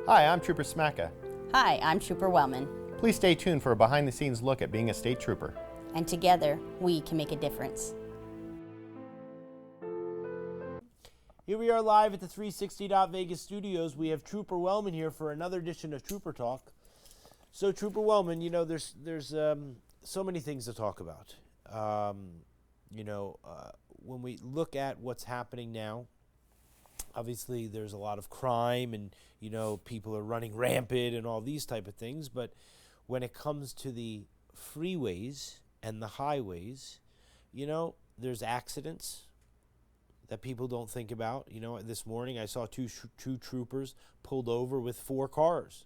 Hi, I'm Trooper Smacka. Hi, I'm Trooper Wellman, Please stay tuned for a behind-the-scenes look at being a state trooper. and together we can make a difference. Here we are live at the 360 Vegas studios. We have Trooper Wellman here for another edition of Trooper Talk. So, Trooper Wellman, you know, there's so many things to talk about. When we look at what's happening now, obviously there's a lot of crime and, you know, people are running rampant and all these type of things. But when it comes to the freeways and the highways, you know, there's accidents that people don't think about. You know, this morning I saw two troopers pulled over with 4 cars,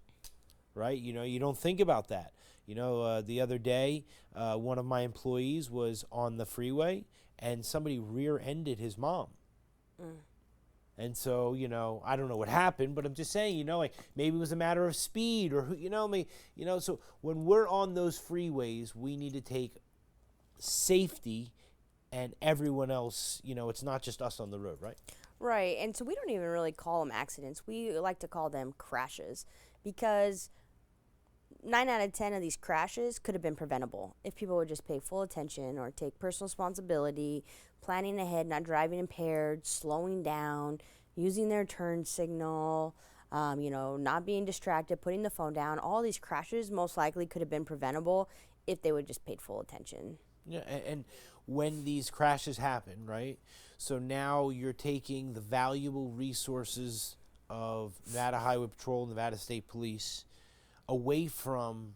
right? You know, you don't think about that. You know, the other day, one of my employees was on the freeway and somebody rear-ended his mom. And so, you know, I don't know what happened, but I'm just saying, you know, like maybe it was a matter of speed or, so when we're on those freeways, we need to take safety and everyone else, you know, it's not just us on the road, right? Right, and so we don't even really call them accidents. We like to call them crashes because 9 out of 10 of these crashes could have been preventable if people would just pay full attention or take personal responsibility, planning ahead, not driving impaired, slowing down, using their turn signal, not being distracted, putting the phone down. All these crashes most likely could have been preventable if they would just paid full attention. Yeah, and when these crashes happen, right? So now you're taking the valuable resources of Nevada Highway Patrol, Nevada State Police, away from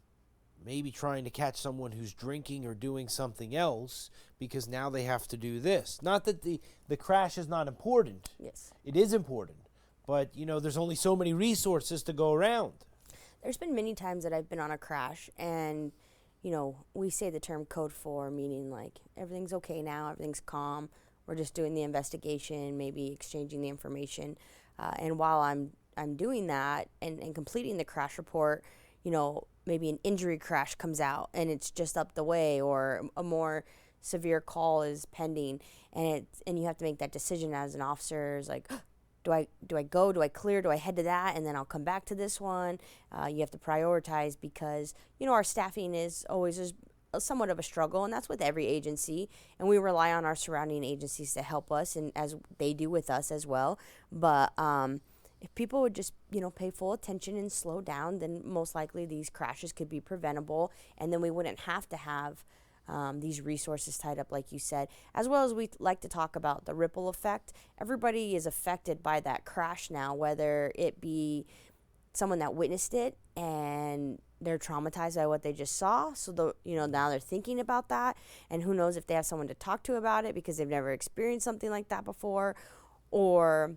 maybe trying to catch someone who's drinking or doing something else because now they have to do this. Not that the crash is not important. Yes. It is important. But, you know, there's only so many resources to go around. There's been many times that I've been on a crash and, you know, we say the term code 4, meaning like everything's okay now, everything's calm. We're just doing the investigation, maybe exchanging the information. And while I'm doing that and completing the crash report, you know, maybe an injury crash comes out and it's just up the way or a more severe call is pending and you have to make that decision as an officer. It's like, do I go, do I clear, do I head to that and then I'll come back to this one? You have to prioritize because, you know, our staffing is always somewhat of a struggle, and that's with every agency, and we rely on our surrounding agencies to help us and as they do with us as well. But if people would just, you know, pay full attention and slow down, then most likely these crashes could be preventable, and then we wouldn't have to have these resources tied up, like you said. As well as we like to talk about the ripple effect. Everybody is affected by that crash now, whether it be someone that witnessed it and they're traumatized by what they just saw. So, now they're thinking about that, and who knows if they have someone to talk to about it because they've never experienced something like that before, or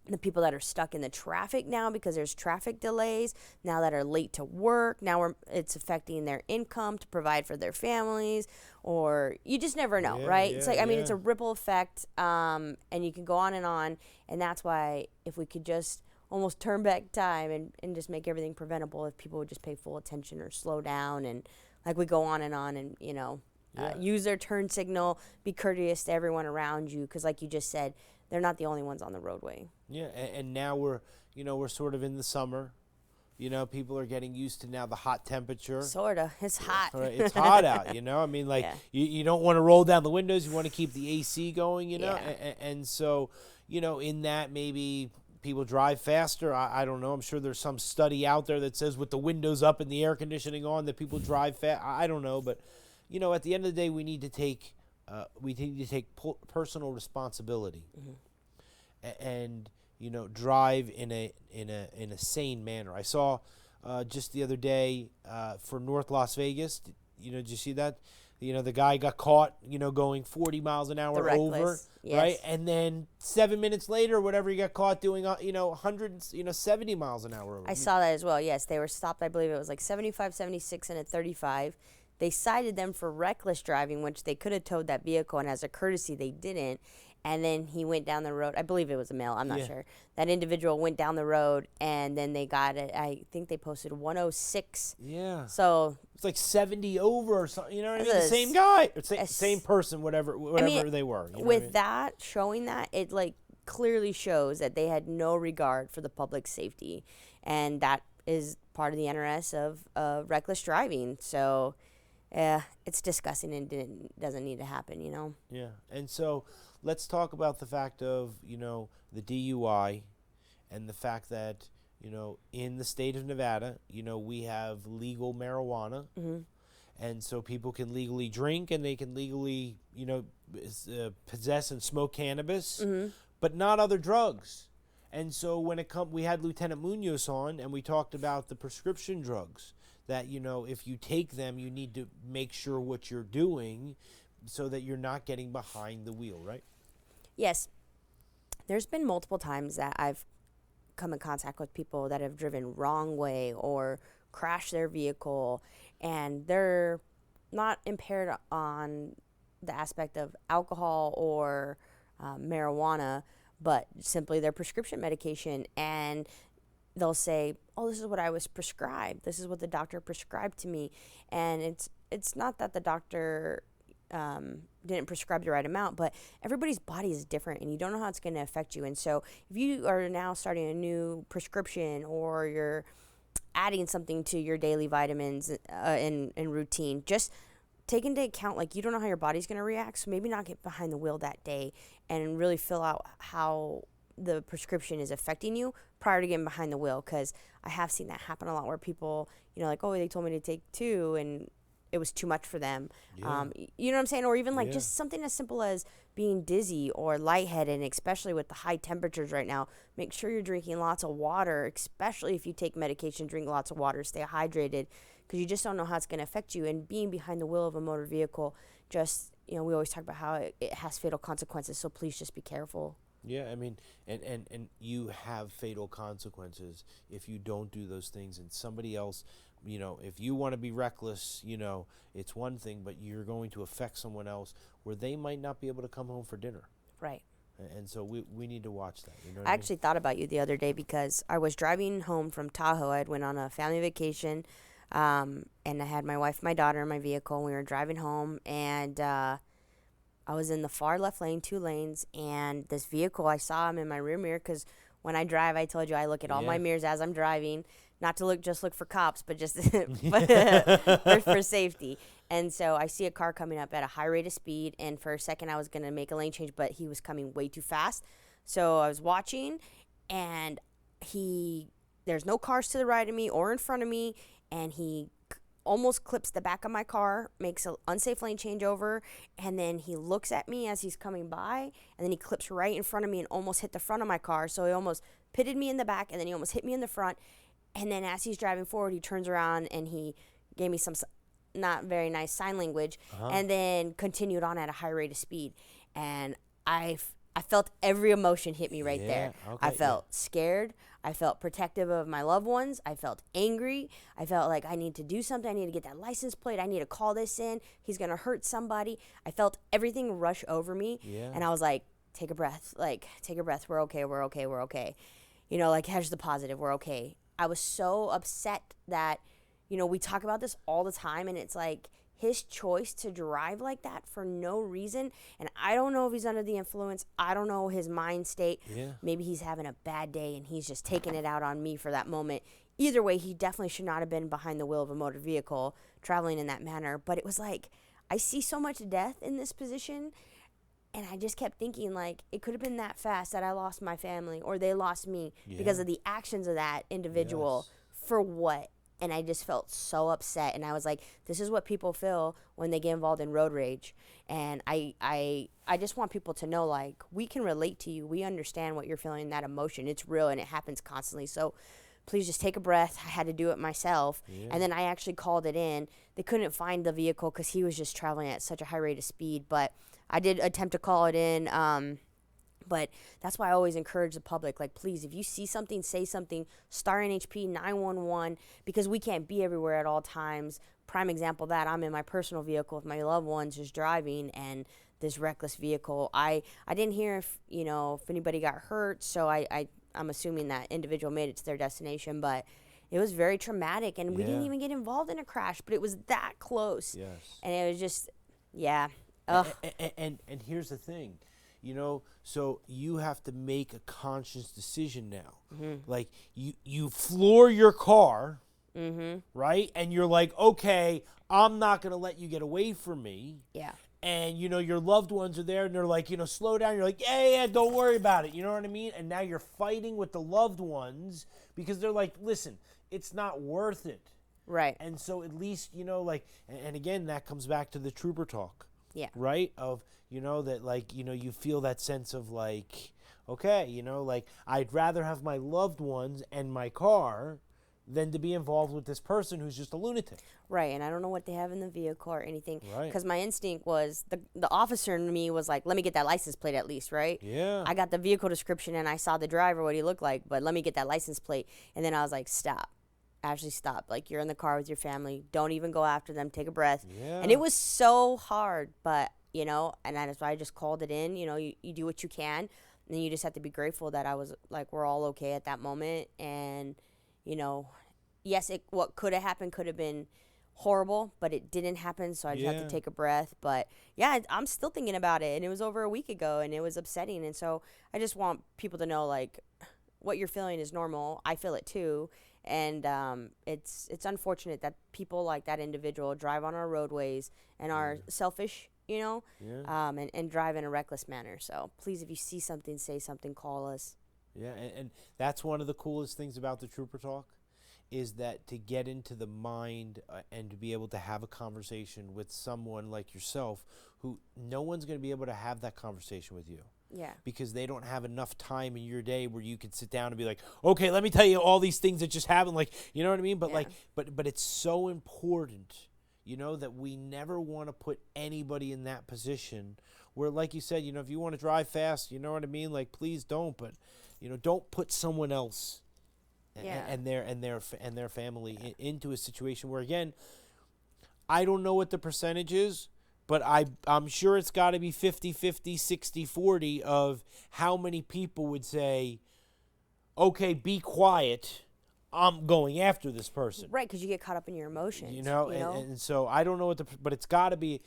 the people that are stuck in the traffic now because there's traffic delays now that are late to work. Now it's affecting their income to provide for their families, or you just never know, right? It's like, it's a ripple effect, and you can go on, and that's why if we could just almost turn back time and just make everything preventable if people would just pay full attention or slow down and like we go on and use their turn signal, be courteous to everyone around you because like you just said, they're not the only ones on the roadway. Yeah, and now we're sort of in the summer. You know, people are getting used to now the hot temperature. Sorta. It's hot. It's hot out, you know. I mean, like, you don't want to roll down the windows. You want to keep the AC going, you know. Yeah. And so, you know, in that maybe people drive faster. I don't know. I'm sure there's some study out there that says with the windows up and the air conditioning on that people drive fast. I don't know. But, you know, at the end of the day, we need to take personal responsibility and, you know, drive in a sane manner. I saw just the other day for North Las Vegas, you know, did you see that? You know, the guy got caught, you know, going 40 miles an hour over, yes. right? And then 7 minutes later, whatever, he got caught doing, 170 miles an hour over. I saw that as well. Yes, they were stopped. I believe it was like 75, 76, and a 35. They cited them for reckless driving, which they could have towed that vehicle, and as a courtesy, they didn't. And then he went down the road. I believe it was a male. I'm not sure. That individual went down the road, and then they got it. I think they posted 106. Yeah. So it's like 70 over or something. You know what I mean? The same guy. Same person, whatever they were. With that, showing that, it like clearly shows that they had no regard for the public safety, and that is part of the NRS of reckless driving. So, it's disgusting and doesn't need to happen, you know? Yeah. And so let's talk about the fact of, the DUI and the fact that, in the state of Nevada, we have legal marijuana. Mm-hmm. And so people can legally drink and they can legally, possess and smoke cannabis, Mm-hmm. but not other drugs. And so when we had Lieutenant Munoz on and we talked about the prescription drugs that, if you take them, you need to make sure what you're doing so that you're not getting behind the wheel, right? Yes. There's been multiple times that I've come in contact with people that have driven wrong way or crashed their vehicle, and they're not impaired on the aspect of alcohol or marijuana, but simply their prescription medication. And they'll say, oh, this is what I was prescribed. This is what the doctor prescribed to me. And it's not that the doctor didn't prescribe the right amount, but everybody's body is different and you don't know how it's going to affect you. And so if you are now starting a new prescription or you're adding something to your daily vitamins in routine, just take into account, like, you don't know how your body's going to react, so maybe not get behind the wheel that day and really fill out how the prescription is affecting you prior to getting behind the wheel, because I have seen that happen a lot where people, like, oh, they told me to take 2 and it was too much for them. Yeah. You know what I'm saying? Or even like Yeah. just something as simple as being dizzy or lightheaded, and especially with the high temperatures right now, make sure you're drinking lots of water, especially if you take medication, drink lots of water, stay hydrated, because you just don't know how it's going to affect you. And being behind the wheel of a motor vehicle, just, we always talk about how it has fatal consequences, so please just be careful. Yeah, I mean, and you have fatal consequences if you don't do those things, and somebody else, if you want to be reckless, it's one thing, but you're going to affect someone else where they might not be able to come home for dinner. Right. And so we need to watch that. You know what I I actually thought about you the other day because I was driving home from Tahoe. I went on a family vacation, and I had my wife, my daughter in my vehicle, and we were driving home, and I was in the far left lane, 2 lanes, and this vehicle, I saw him in my rear mirror, because when I drive, I told you I look at all my Yeah. mirrors as I'm driving, not to look for cops, but just for safety. And so I see a car coming up at a high rate of speed, and for a second I was going to make a lane change, but he was coming way too fast. So I was watching, and there's no cars to the right of me or in front of me, and he almost clips the back of my car, makes an unsafe lane changeover, and then he looks at me as he's coming by, and then he clips right in front of me and almost hit the front of my car. So he almost pitted me in the back, and then he almost hit me in the front. And then as he's driving forward, he turns around and he gave me some not very nice sign language, and then continued on at a high rate of speed. And I felt every emotion hit me right there. Okay, I felt scared. I felt protective of my loved ones. I felt angry. I felt like I need to do something. I need to get that license plate. I need to call this in. He's going to hurt somebody. I felt everything rush over me. Yeah. And I was like, take a breath. Like, take a breath. We're okay. We're okay. We're okay. Like, here's the positive. We're okay. I was so upset that, we talk about this all the time, and it's like his choice to drive like that for no reason. And I don't know if he's under the influence. I don't know his mind state. Yeah. Maybe he's having a bad day and he's just taking it out on me for that moment. Either way, he definitely should not have been behind the wheel of a motor vehicle traveling in that manner. But it was like, I see so much death in this position, and I just kept thinking, like, it could have been that fast that I lost my family or they lost me because Yeah. of the actions of that individual. Yes. For what? And I just felt so upset. And I was like, this is what people feel when they get involved in road rage. And I just want people to know, like, we can relate to you. We understand what you're feeling, that emotion. It's real and it happens constantly. So please just take a breath. I had to do it myself. Yeah. And then I actually called it in. They couldn't find the vehicle because he was just traveling at such a high rate of speed. But I did attempt to call it in. But that's why I always encourage the public, like, please, if you see something, say something. Star NHP 911, because we can't be everywhere at all times. Prime example of that, I'm in my personal vehicle with my loved ones just driving, and this reckless vehicle. I didn't hear if anybody got hurt, so I'm assuming that individual made it to their destination, but it was very traumatic, and we didn't Yeah. even get involved in a crash, but it was that close. Yes. And it was just, yeah. Ugh. And here's the thing, You know, so you have to make a conscious decision now. Like you floor your car, right? And you're like, okay, I'm not going to let you get away from me. Yeah. And, you know, your loved ones are there and they're like, you know, slow down. You're like, yeah, don't worry about it. You know what I mean? And now you're fighting with the loved ones because they're like, listen, it's not worth it. Right. And so at least, you know, like, and again, that comes back to the trooper talk. Yeah. Right? Of, you know, that like, you know, you feel that sense of like, okay, you know, like I'd rather have my loved ones and my car than to be involved with this person who's just a lunatic. Right, and I don't know what they have in the vehicle or anything. Right. Because my instinct was, the officer in me was like, let me get that license plate at least, right? Yeah. I got the vehicle description and I saw the driver, what he looked like, but let me get that license plate. And then I was like, stop. Actually stop. Like, you're in the car with your family. Don't even go after them. Take a breath. Yeah. And it was so hard, but, you know, and that's why I just called it in. You know, you do what you can. And then you just have to be grateful that I was, like, we're all okay at that moment. And, you know, yes, what could have happened could have been horrible, but it didn't happen, so I just had to take a breath. But yeah, I'm still thinking about it, and it was over a week ago, and it was upsetting. And so I just want people to know, like, what you're feeling is normal. I feel it too, and it's unfortunate that people like that individual drive on our roadways and are selfish, you know, and drive in a reckless manner. So please, if you see something, say something, call us. Yeah, and that's one of the coolest things about the Trooper Talk, is that to get into the mind and to be able to have a conversation with someone like yourself, who no one's going to be able to have that conversation with you. Yeah. Because they don't have enough time in your day where you can sit down and be like, okay, let me tell you all these things that just happened. Like, you know what I mean? But like, but it's so important, you know, that we never want to put anybody in that position where, like you said, you know, if you want to drive fast, you know what I mean? Like, please don't, but, you know, don't put someone else and their family into a situation where, again, I don't know what the percentage is, but I'm sure it's got to be 50-50, 60-40 of how many people would say, okay, be quiet, I'm going after this person. Right, because you get caught up in your emotions. You know, and so I don't know what but it's got to be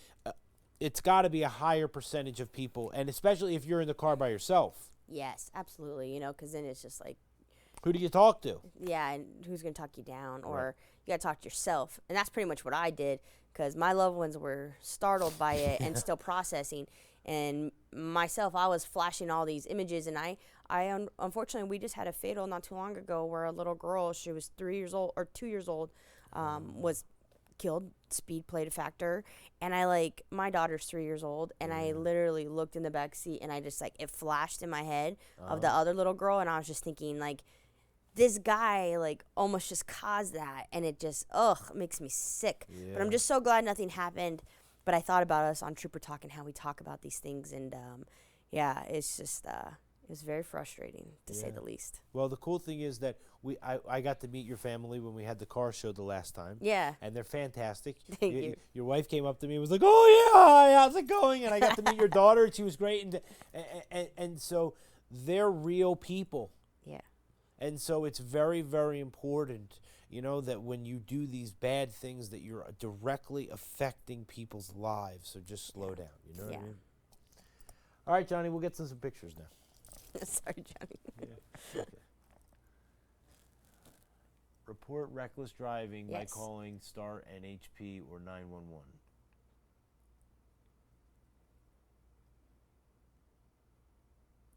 a higher percentage of people, and especially if you're in the car by yourself. Yes, absolutely. You know, because then it's just like, who do you talk to? yeah, and who's going to talk you down? Or you got to talk to yourself. And that's pretty much what I did, because my loved ones were startled by it and still processing. And myself, I was flashing all these images. And I unfortunately, we just had a fatal not too long ago where a little girl, she was 3 years old or 2 years old, was killed. Speed played a factor. And my daughter's 3 years old, and I literally looked in the back seat, and I just, it flashed in my head of the other little girl. And I was just thinking, this guy almost just caused that, and it just makes me sick. But I'm just so glad nothing happened. But I thought about us on Trooper Talk and how we talk about these things, and it's just it was very frustrating to say the least. Well, the cool thing is that I got to meet your family when we had the car show the last time. Yeah. And they're fantastic. Thank you. Your wife came up to me and was like, "Oh yeah, hi, how's it going?" And I got to meet your daughter, and she was great. And so they're real people. Yeah. And so it's very, very important, you know, that when you do these bad things, that you're directly affecting people's lives. So just slow down. You know what I mean? All right, Johnny, we'll get some pictures now. Sorry, Johnny. Yeah. Okay. Report reckless driving by calling STAR NHP or 911.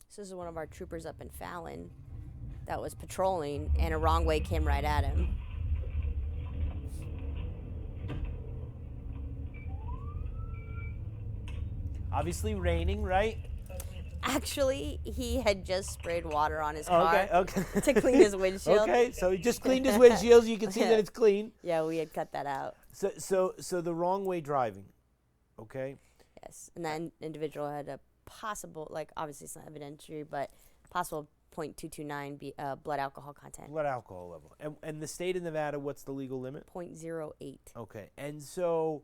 This is one of our troopers up in Fallon that was patrolling, and a wrong way came right at him. Obviously raining, right? Actually, he had just sprayed water on his car Okay. to clean his windshield. Okay, so he just cleaned his windshield. You can see that it's clean. Yeah, we had cut that out. So the wrong way driving, okay? Yes, and that individual had a possible, obviously it's not evidentiary, but possible 0.229 blood alcohol content. Blood alcohol level. And the state of Nevada, what's the legal limit? 0.08. Okay, and so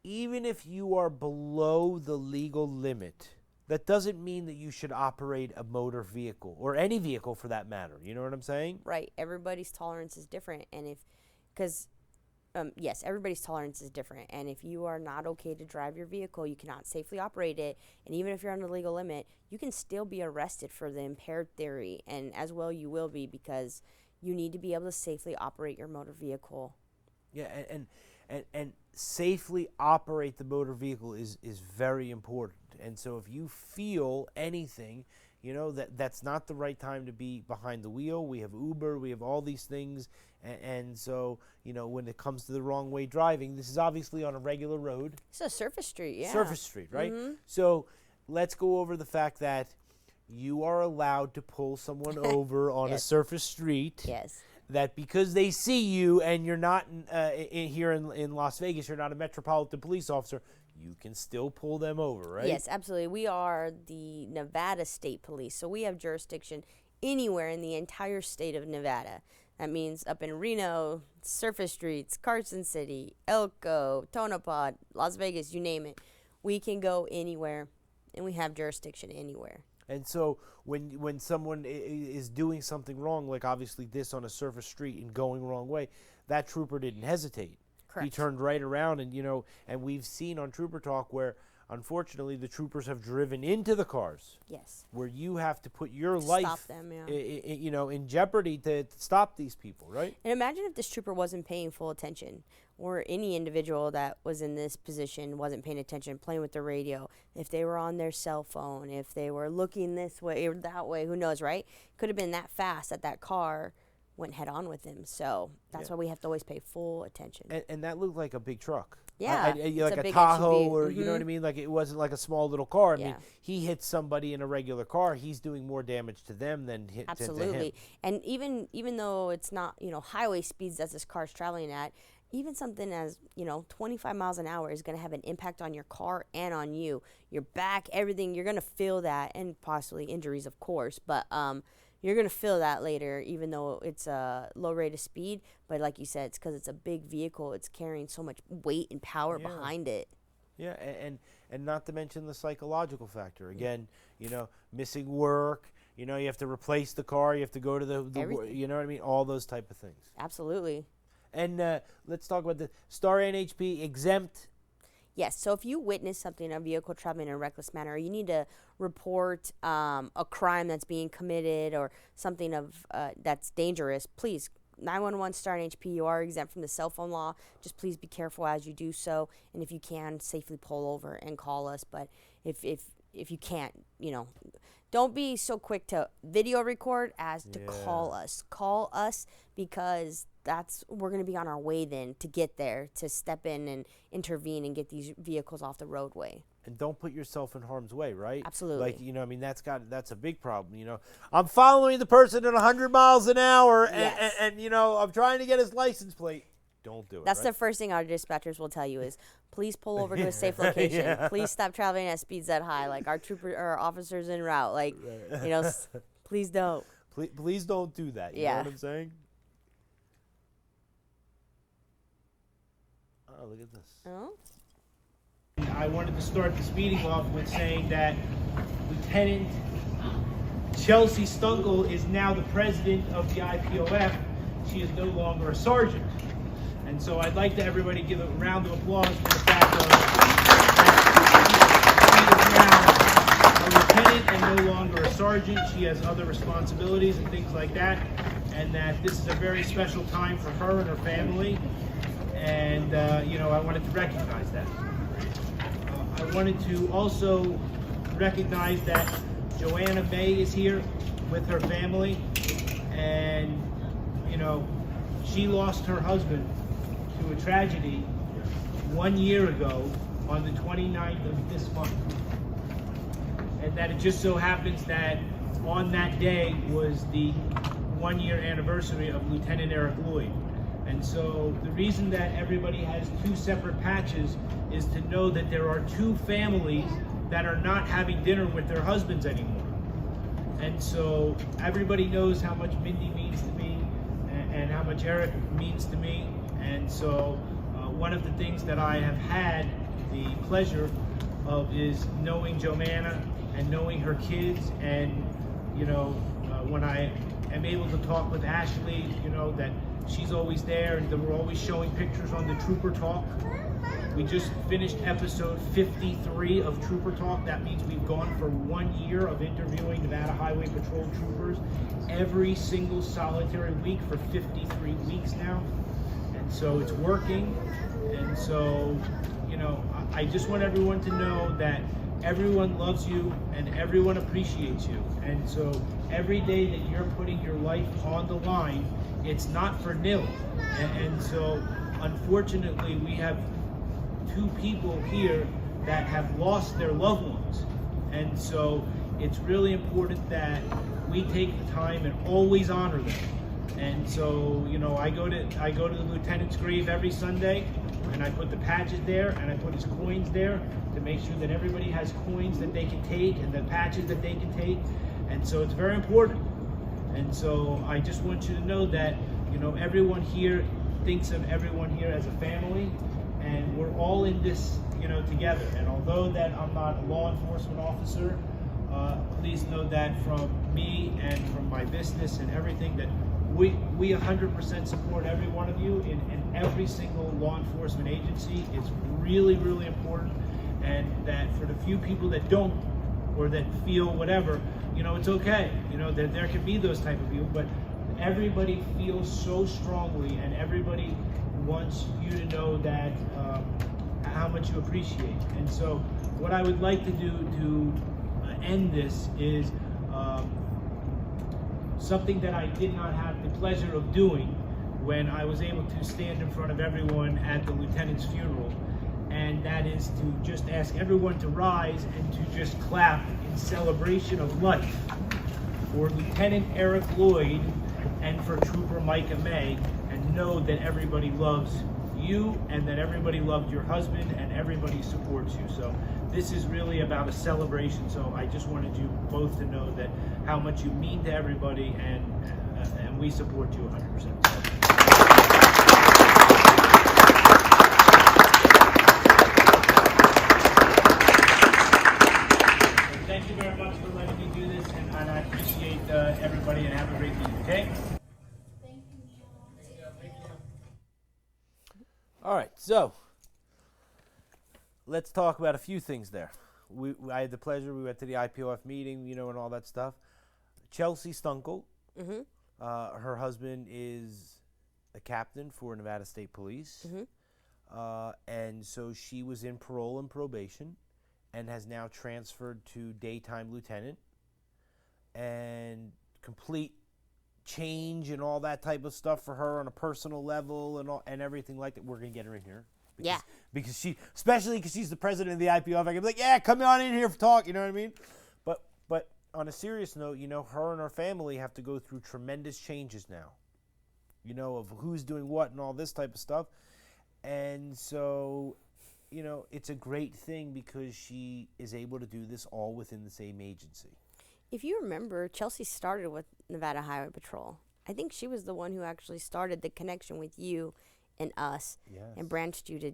even if you are below the legal limit, that doesn't mean that you should operate a motor vehicle, or any vehicle for that matter. You know what I'm saying? Right. Everybody's tolerance is different, and because yes, everybody's tolerance is different. And if you are not okay to drive your vehicle, you cannot safely operate it. And even if you're on the legal limit, you can still be arrested for the impaired theory. And as well, you will be, because you need to be able to safely operate your motor vehicle. Yeah, and safely operate the motor vehicle is very important. And so if you feel anything, you know, that's not the right time to be behind the wheel. We have Uber, we have all these things. And so, you know, when it comes to the wrong way driving, this is obviously on a regular road. It's a surface street, yeah. Surface street, right? So let's go over the fact that you are allowed to pull someone over on a surface street. Yes. That because they see you and you're not here in Las Vegas, you're not a Metropolitan Police officer, you can still pull them over, right? Yes, absolutely. We are the Nevada State Police, so we have jurisdiction anywhere in the entire state of Nevada. That means up in Reno, Surface Streets, Carson City, Elko, Tonopah, Las Vegas, you name it. We can go anywhere, and we have jurisdiction anywhere. And so when someone is doing something wrong, like obviously this on a surface street and going the wrong way, that trooper didn't hesitate. Correct. He turned right around, and, you know, and we've seen on Trooper Talk where, unfortunately, the troopers have driven into the cars. Yes. Where you have to put your life, stop them, yeah. you know, in jeopardy to stop these people, right? And imagine if this trooper wasn't paying full attention, or any individual that was in this position wasn't paying attention, playing with the radio, if they were on their cell phone, if they were looking this way or that way, who knows, right? Could have been that fast that car went head on with him. So that's why we have to always pay full attention. And that looked like a big truck. Yeah, like a big Tahoe, SUV. or you know what I mean? Like, it wasn't like a small little car. I mean, Yeah. he hits somebody in a regular car, he's doing more damage to them than to him. Absolutely. And even though it's not, you know, highway speeds that this car's traveling at, even something as, you know, 25 miles an hour is going to have an impact on your car and on you. Your back, everything, you're going to feel that, and possibly injuries, of course. But you're going to feel that later, even though it's a low rate of speed. But like you said, it's because it's a big vehicle. It's carrying so much weight and power behind it. Yeah, and not to mention the psychological factor. Again, you know, missing work, you know, you have to replace the car, you have to go to the you know what I mean? All those type of things. Absolutely. And let's talk about the Star NHP exempt. Yes, so if you witness something, a vehicle traveling in a reckless manner, or you need to report a crime that's being committed or something of that's dangerous, please, 911 Star NHP, you are exempt from the cell phone law. Just please be careful as you do so, and if you can, safely pull over and call us. But if you can't, you know, don't be so quick to video record as to call us. Call us, because we're going to be on our way then to get there, to step in and intervene and get these vehicles off the roadway. And don't put yourself in harm's way, right? Absolutely. Like, you know, I mean, that's a big problem, you know. I'm following the person at 100 miles an hour, and you know, I'm trying to get his license plate. Don't do it. That's right? the first thing our dispatchers will tell you is, please pull over to a safe location. Please stop traveling at speeds that high. Like, our officers en route. Like, you know, please don't. Please don't do that. You know what I'm saying? Oh, look at this. Oh? I wanted to start this meeting off with saying that Lieutenant Chelsea Stunkel is now the president of the IPOF. She is no longer a sergeant. And so I'd like to everybody give a round of applause for the fact that she is now a lieutenant and no longer a sergeant. She has other responsibilities and things like that. And that this is a very special time for her and her family. And, you know, I wanted to recognize that. I wanted to also recognize that Joanna May is here with her family. And, you know, she lost her husband to a tragedy 1 year ago on the 29th of this month. And that it just so happens that on that day was the 1 year anniversary of Lieutenant Eric Lloyd. And so the reason that everybody has two separate patches is to know that there are two families that are not having dinner with their husbands anymore. And so everybody knows how much Mindy means to me and how much Eric means to me. And so one of the things that I have had the pleasure of is knowing Joanna and knowing her kids. And, you know, when I am able to talk with Ashley, you know, that she's always there, and we're always showing pictures on the Trooper Talk. We just finished episode 53 of Trooper Talk. That means we've gone for 1 year of interviewing Nevada Highway Patrol troopers every single solitary week for 53 weeks now. And so it's working. And so, you know, I just want everyone to know that everyone loves you and everyone appreciates you. And so every day that you're putting your life on the line, it's not for nil. And so unfortunately, we have 2 people here that have lost their loved ones. And so it's really important that we take the time and always honor them. And so, you know, I go to the lieutenant's grave every Sunday, and I put the patches there, and I put his coins there to make sure that everybody has coins that they can take and the patches that they can take. And so it's very important. And so I just want you to know that, you know, everyone here thinks of everyone here as a family, and we're all in this, you know, together. And although that I'm not a law enforcement officer, please know that from me and from my business and everything, that we 100% support every one of you in every single law enforcement agency. It's really, really important. And that for the few people that don't, or that feel whatever, you know, it's okay. You know, there can be those type of people, but everybody feels so strongly, and everybody wants you to know that how much you appreciate. And so what I would like to do to end this is something that I did not have the pleasure of doing when I was able to stand in front of everyone at the lieutenant's funeral. And that is to just ask everyone to rise and to just clap in celebration of life for Lieutenant Eric Lloyd and for Trooper Micah May, and know that everybody loves you and that everybody loved your husband and everybody supports you. So this is really about a celebration. So I just wanted you both to know that how much you mean to everybody, and we support you 100%. Thank you very much for letting me do this, and I appreciate everybody, and have a great week, okay? All right, so let's talk about a few things there. I had the pleasure, we went to the IPOF meeting, you know, and all that stuff. Chelsea Stunkel, her husband is a captain for Nevada State Police. And so she was in parole and probation and has now transferred to daytime lieutenant, and complete change and all that type of stuff for her on a personal level and everything like that. We're gonna get her in here, because she, especially because she's the president of the IPOF, I can be like, yeah, come on in here for talk, you know what I mean? But on a serious note, you know, her and her family have to go through tremendous changes now, you know, of who's doing what and all this type of stuff. And so, you know, it's a great thing because she is able to do this all within the same agency. If you remember, Chelsea started with Nevada Highway Patrol. I think she was the one who actually started the connection with you and us, and branched you to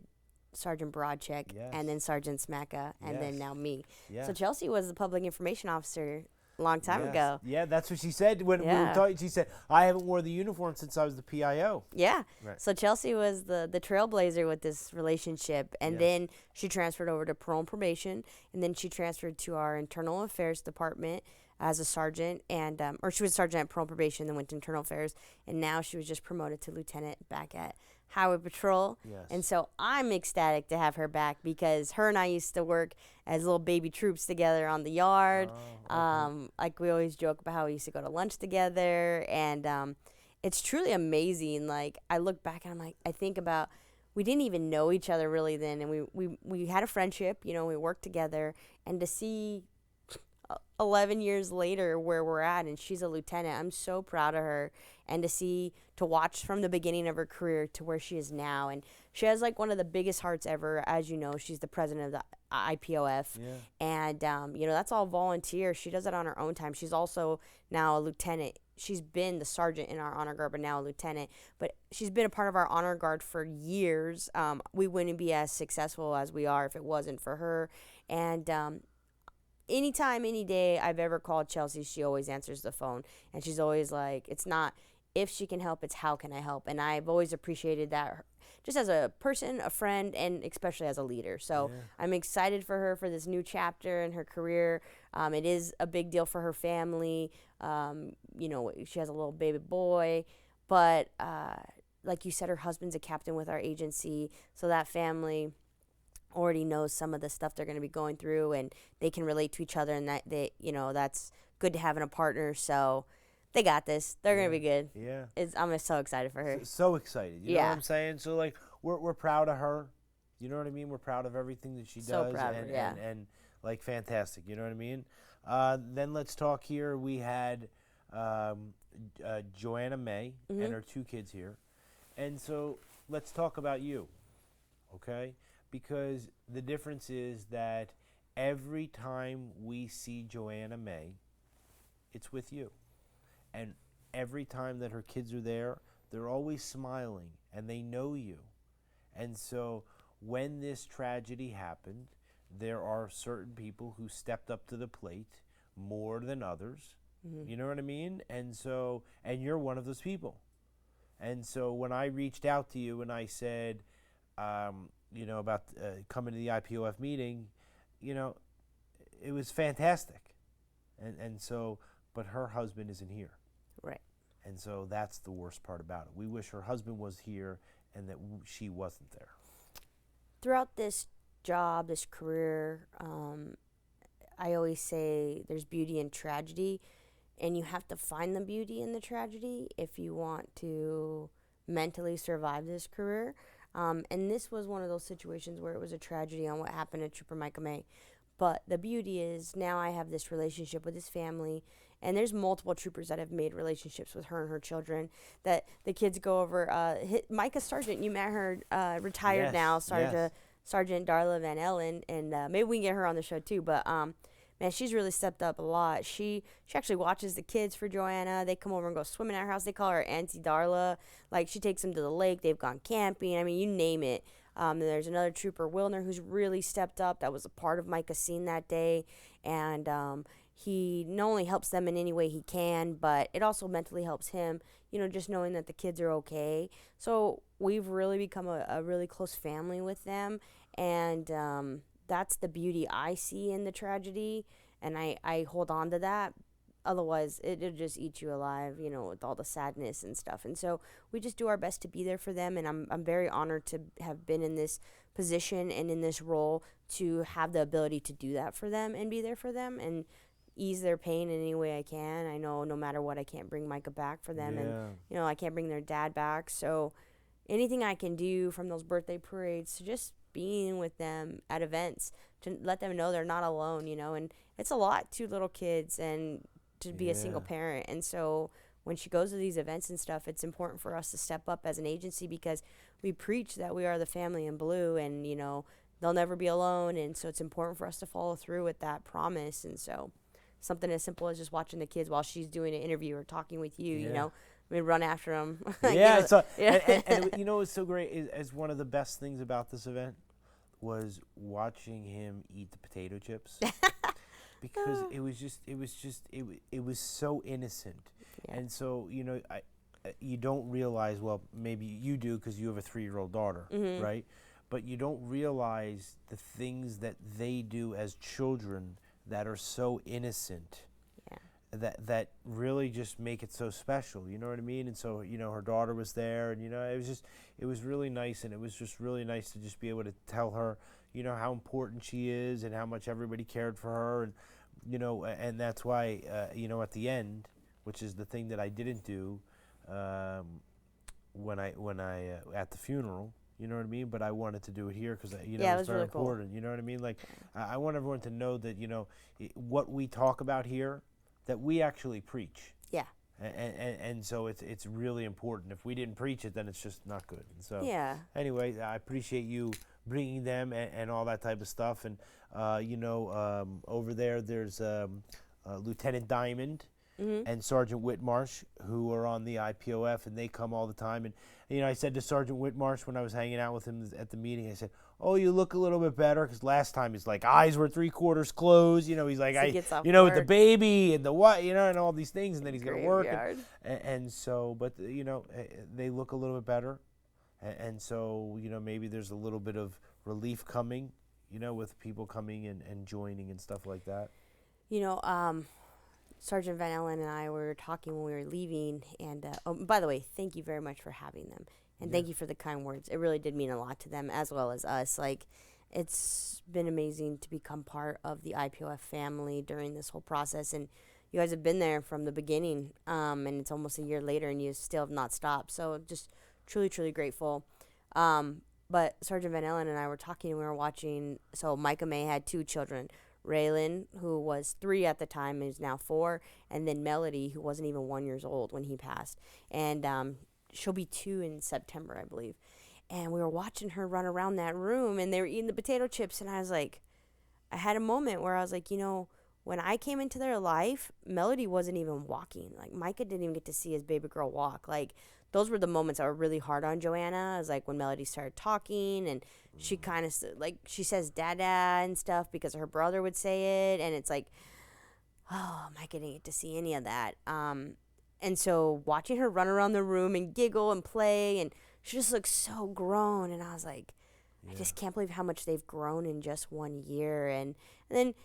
Sergeant Broadcheck, and then Sergeant Smacka, and then now me. So Chelsea was the public information officer a long time ago. Yeah, that's what she said when we were talking. She said, I haven't worn the uniform since I was the PIO. Yeah. Right. So Chelsea was the trailblazer with this relationship. And then she transferred over to parole and probation. And then she transferred to our internal affairs department as a sergeant. And or she was sergeant at parole and probation, then went to internal affairs. And now she was just promoted to lieutenant back at Highway Patrol. And so I'm ecstatic to have her back, because her and I used to work as little baby troops together on the yard. Like we always joke about how we used to go to lunch together, and it's truly amazing. Like I look back and I'm like, I think about, we didn't even know each other really then, and we had a friendship, you know, we worked together, and to see 11 years later where we're at, and she's a lieutenant, I'm so proud of her. And to watch from the beginning of her career to where she is now, and she has like one of the biggest hearts ever. As you know, she's the president of the IPOF, and you know, that's all volunteer. She does it on her own time. She's also now a lieutenant. She's been the sergeant in our honor guard, but now a lieutenant. But she's been a part of our honor guard for years. We wouldn't be as successful as we are if it wasn't for her. And anytime, any day I've ever called Chelsea, she always answers the phone, and she's always like, it's not if she can help, it's how can I help. And I've always appreciated that, just as a person, a friend, and especially as a leader. So I'm excited for her for this new chapter in her career. It is a big deal for her family. You know, she has a little baby boy, but like you said, her husband's a captain with our agency, so that family already knows some of the stuff they're going to be going through, and they can relate to each other, and that they, you know, that's good to have in a partner. So they got this. They're going to be good. Yeah. I'm so excited for her. So excited. You know Yeah. what I'm saying? So like we're proud of her. You know what I mean? We're proud of everything that she So does. proud of her, yeah. And like fantastic. You know what I mean? Then let's talk here. We had Joanna May and her 2 kids here. And so let's talk about you. Okay? Because the difference is that every time we see Joanna May, it's with you. And every time that her kids are there, they're always smiling and they know you. And so when this tragedy happened, there are certain people who stepped up to the plate more than others. You know what I mean? And so, and you're one of those people. And so when I reached out to you and I said, you know, about coming to the IPOF meeting, you know, it was fantastic. And so, but her husband isn't here. Right. And so that's the worst part about it. We wish her husband was here and that she wasn't there. Throughout this job, this career, I always say there's beauty in tragedy, and you have to find the beauty in the tragedy if you want to mentally survive this career. And this was one of those situations where it was a tragedy on what happened to Trooper Micah May. But the beauty is now I have this relationship with his family, and there's multiple troopers that have made relationships with her and her children that the kids go over. Micah Sargent, you met her, retired Yes, now, yes. Sergeant Darla Van Ellen, and maybe we can get her on the show too. But man, she's really stepped up a lot. She actually watches the kids for Joanna. They come over and go swimming at her house. They call her Auntie Darla. Like, she takes them to the lake. They've gone camping. I mean, you name it. And there's another trooper, Wilner, who's really stepped up. That was a part of Micah's scene that day. And he not only helps them in any way he can, but it also mentally helps him, you know, just knowing that the kids are okay. So we've really become a really close family with them. And that's the beauty I see in the tragedy. And I hold on to that. Otherwise, it'll just eat you alive, you know, with all the sadness and stuff. And so we just do our best to be there for them. And I'm very honored to have been in this position and in this role to have the ability to do that for them and be there for them and ease their pain in any way I can. I know no matter what, I can't bring Micah back for them. Yeah. And, you know, I can't bring their dad back. So anything I can do, from those birthday parades to just being with them at events, to let them know they're not alone, you know. And it's a lot, 2 little kids, and to be a single parent. And so when she goes to these events and stuff, it's important for us to step up as an agency, because we preach that we are the family in blue, and, you know, they'll never be alone. And so it's important for us to follow through with that promise. And so something as simple as just watching the kids while she's doing an interview or talking with you, you know, I mean, run after them. Yeah. So, and you know what's so great is, as one of the best things about this event was watching him eat the potato chips. Because it was so innocent. Yeah. And so, you know, you don't realize, well, maybe you do because you have a 3-year-old daughter, right? But you don't realize the things that they do as children that are so innocent, that really just make it so special, you know what I mean? And so, you know, her daughter was there, and, you know, it was really nice, and it was just really nice to just be able to tell her, you know, how important she is and how much everybody cared for her. And, you know, and that's why, you know, at the end, which is the thing that I didn't do when I at the funeral, you know what I mean? But I wanted to do it here because, you know, Yeah, it's very really cool. important, you know what I mean? Like, I want everyone to know that, you know, what we talk about here, that we actually preach. Yeah. And so it's really important. If we didn't preach it, then it's just not good. And so Yeah. anyway, I appreciate you bringing them and all that type of stuff. And you know, over there's Lieutenant Diamond, and Sergeant Whitmarsh, who are on the IPOF, and they come all the time. And I said to Sergeant Whitmarsh when I was hanging out with him at the meeting, I said, "Oh, you look a little bit better," because last time he's like eyes were 3/4 closed. He's like, So he gets off with work. the baby and the what, and all these things, and then he's gonna work. Graveyard. And so, but they look a little bit better, and so maybe there's a little bit of relief coming, with people coming and joining and stuff like that. Sergeant Van Ellen and I were talking when we were leaving, and by the way, thank you very much for having them, and thank you for the kind words. It really did mean a lot to them as well as us. Like, it's been amazing to become part of the IPOF family during this whole process, and you guys have been there from the beginning, and it's almost a year later, and you still have not stopped. So just truly, truly grateful. But Sergeant Van Ellen and I were talking, and we were watching. So Micah May had 2 children. Raylan, who was 3 at the time, is now 4, and then Melody, who wasn't even 1 year old when he passed, and she'll be 2 in September, I believe. And we were watching her run around that room, and they were eating the potato chips, and I had a moment where I was like, when I came into their life, Melody wasn't even walking. Like, Micah didn't even get to see his baby girl walk. Like, those were the moments that were really hard on Joanna. It was like when Melody started talking, and she kind of, she says dada and stuff because her brother would say it. And it's like, oh, Micah didn't get to see any of that. And so watching her run around the room and giggle and play, and she just looks so grown. And I was like, I just can't believe how much they've grown in just 1 year. And then,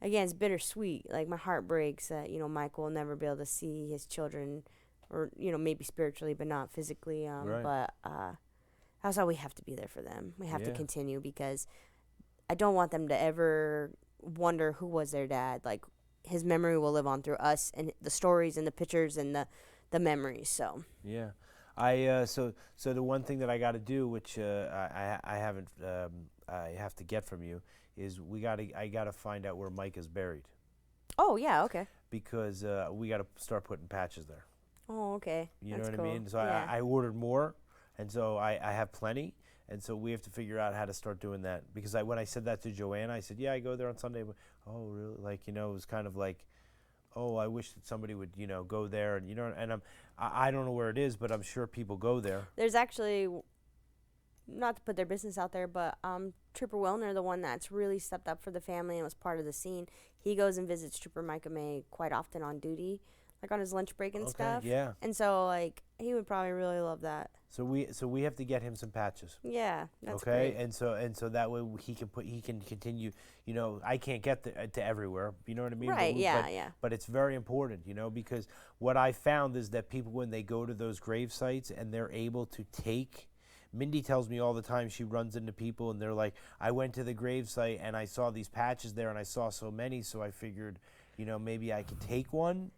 again, it's bittersweet. Like, my heart breaks that, Michael will never be able to see his children, or, maybe spiritually, but not physically. Right. But that's why we have to be there for them. We have to Yeah. continue, because I don't want them to ever wonder who was their dad. Like, his memory will live on through us, and the stories and the pictures and the memories. So Yeah, so the one thing that I got to do, which I haven't, I have to get from you, is I gotta find out where Mike is buried, oh yeah, okay. because we got to start putting patches there. Oh, okay. You That's know what cool. I mean? So Yeah. I ordered more, and so I have plenty, and so we have to figure out how to start doing that. Because when I said that to Joanna, I said, yeah, I go there on Sunday. But, oh, really? Like, it was kind of like, oh, I wish that somebody would, go there, and and I don't know where it is, but I'm sure people go there. There's actually, not to put their business out there, but Trooper Wellner, the one that's really stepped up for the family and was part of the scene, he goes and visits Trooper Micah May quite often on duty, like on his lunch break and stuff. Yeah. And so, like, he would probably really love that. So we have to get him some patches. Yeah, that's okay, great. and so that way he can continue. I can't get to everywhere. You know what I mean? Right, yeah, but, yeah. But it's very important, because what I found is that people, when they go to those grave sites and they're able to take. Mindy tells me all the time, she runs into people and they're like, I went to the grave site and I saw these patches there and I saw so many, so I figured, maybe I could take one.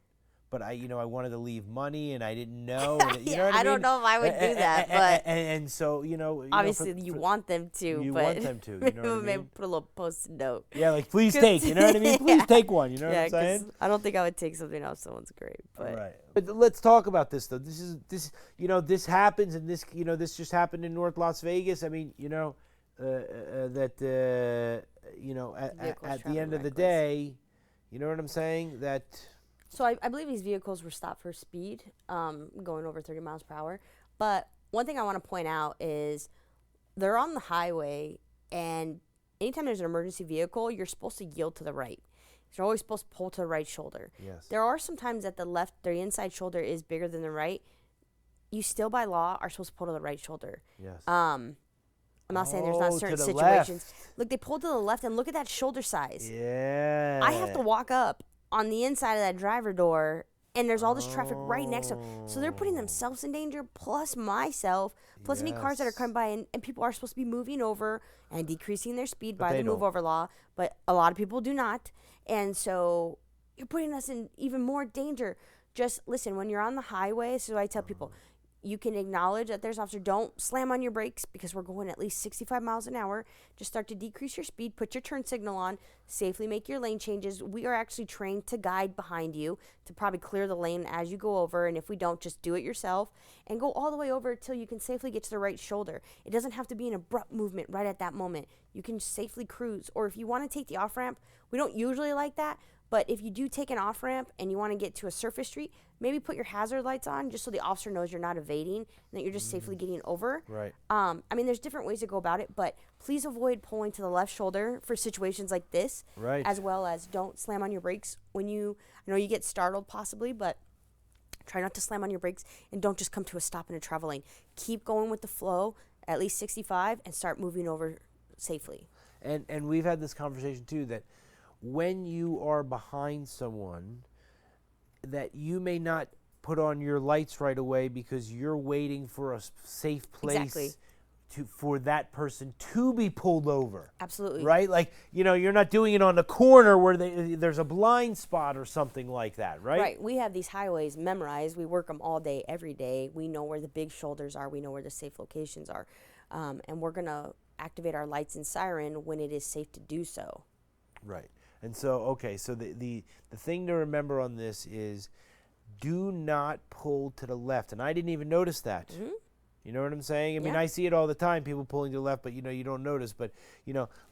But I wanted to leave money, and I didn't know. And, you know what I mean? I don't know if I would do that, but and so obviously you want them to. you but want them to. You know what I maybe mean? put a little post-it note. Yeah, like please take. You know what I mean? Please Yeah. take one. You know Yeah, what I'm saying? 'cause I don't think I would take something off someone's grave. But Right. But let's talk about this though. This this happens, and this this just happened in North Las Vegas. I mean, that Vehicles at the traveling end of the reckless. day, you know what I'm saying? That. So I believe these vehicles were stopped for speed, going over 30 miles per hour. But one thing I want to point out is they're on the highway, and anytime there's an emergency vehicle, you're supposed to yield to the right. You're always supposed to pull to the right shoulder. Yes. There are some times that the inside shoulder is bigger than the right. You still, by law, are supposed to pull to the right shoulder. Yes. I'm not saying there's not Oh, certain to the situations. left. Look, they pulled to the left, and look at that shoulder size. Yeah. I have to walk up on the inside of that driver door, and there's all this traffic right next to them. So they're putting themselves in danger, plus myself, plus any cars that are Yes. coming by, and people are supposed to be moving over and decreasing their speed But by they the move don't. over law, but a lot of people do not. And so you're putting us in even more danger. Just listen, when you're on the highway, so I tell people, you can acknowledge that there's an officer. Don't slam on your brakes because we're going at least 65 miles an hour. Just start to decrease your speed, put your turn signal on, safely make your lane changes. We are actually trained to guide behind you to probably clear the lane as you go over. And if we don't, just do it yourself and go all the way over until you can safely get to the right shoulder. It doesn't have to be an abrupt movement right at that moment. You can safely cruise. Or if you want to take the off-ramp, we don't usually like that, But if you do take an off ramp and you want to get to a surface street, maybe put your hazard lights on just so the officer knows you're not evading and that you're just safely getting over. Right. I mean, there's different ways to go about it, but please avoid pulling to the left shoulder for situations like this. Right. As well as don't slam on your brakes when I know you get startled possibly, but try not to slam on your brakes and don't just come to a stop in a travel lane. Keep going with the flow, at least 65, and start moving over safely. And we've had this conversation too, that when you are behind someone, that you may not put on your lights right away because you're waiting for a safe place Exactly. for that person to be pulled over. Absolutely. Right? Like, you're not doing it on the corner where there's a blind spot or something like that, right? Right. We have these highways memorized. We work them all day, every day. We know where the big shoulders are. We know where the safe locations are. And we're going to activate our lights and siren when it is safe to do so. Right. And so, okay, so the thing to remember on this is do not pull to the left. And I didn't even notice that. Mm-hmm. You know what I'm saying? I mean, Yeah. I see it all the time, people pulling to the left, but you don't notice. But,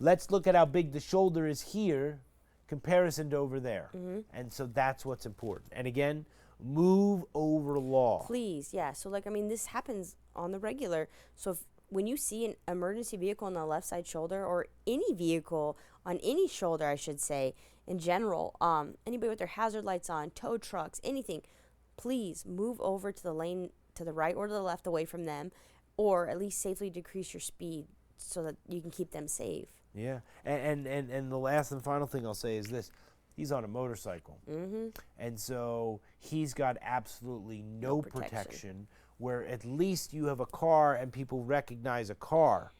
let's look at how big the shoulder is here comparison to over there. Mm-hmm. And so that's what's important. And again, move over law. Please, yeah. So, this happens on the regular. So, when you see an emergency vehicle on the left side shoulder, or any vehicle on any shoulder, I should say, in general, anybody with their hazard lights on, tow trucks, anything, please move over to the lane to the right or to the left away from them, or at least safely decrease your speed so that you can keep them safe. Yeah. And the last and final thing I'll say is this. He's on a motorcycle. Mm-hmm. And so he's got absolutely no protection, where at least you have a car and people recognize a car.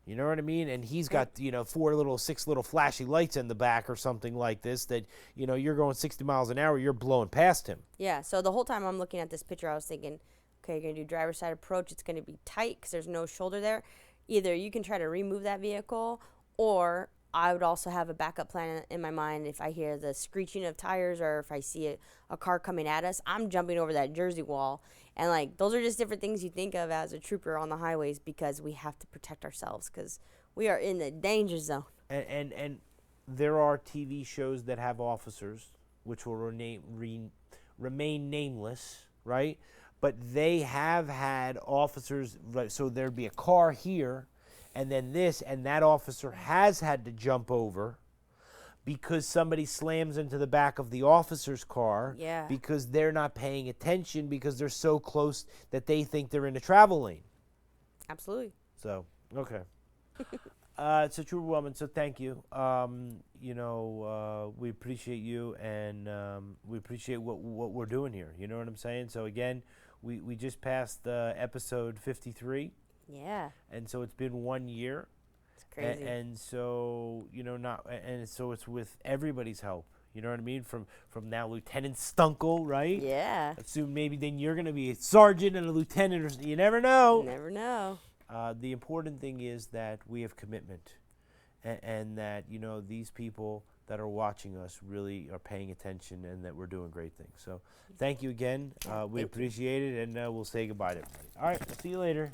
You know what I mean? And he's got, 6 little flashy lights in the back or something like this that, you're going 60 miles an hour, you're blowing past him. Yeah, so the whole time I'm looking at this picture, I was thinking, okay, you're going to do driver's side approach. It's going to be tight because there's no shoulder there. Either you can try to remove that vehicle, or I would also have a backup plan in my mind. If I hear the screeching of tires or if I see a car coming at us, I'm jumping over that Jersey wall. And, those are just different things you think of as a trooper on the highways, because we have to protect ourselves because we are in the danger zone. And there are TV shows that have officers, which will remain nameless, right? But they have had officers, so there'd be a car here, and then this, and that officer has had to jump over because somebody slams into the back of the officer's car. Yeah. Because they're not paying attention because they're so close that they think they're in a travel lane. Absolutely. So, okay. So Trooper Wellman, so thank you. We appreciate you, and we appreciate what we're doing here. You know what I'm saying? So again, we just passed episode 53. Yeah. And so it's been 1 year. It's crazy. And so, so it's with everybody's help. You know what I mean? From now Lieutenant Stunkel, right? Yeah. Assume maybe then you're going to be a sergeant and a lieutenant, or you never know. You never know. The important thing is that we have commitment, and that these people that are watching us really are paying attention, and that we're doing great things. So thank you again. We appreciate it, and we'll say goodbye to everybody. All right, see you later.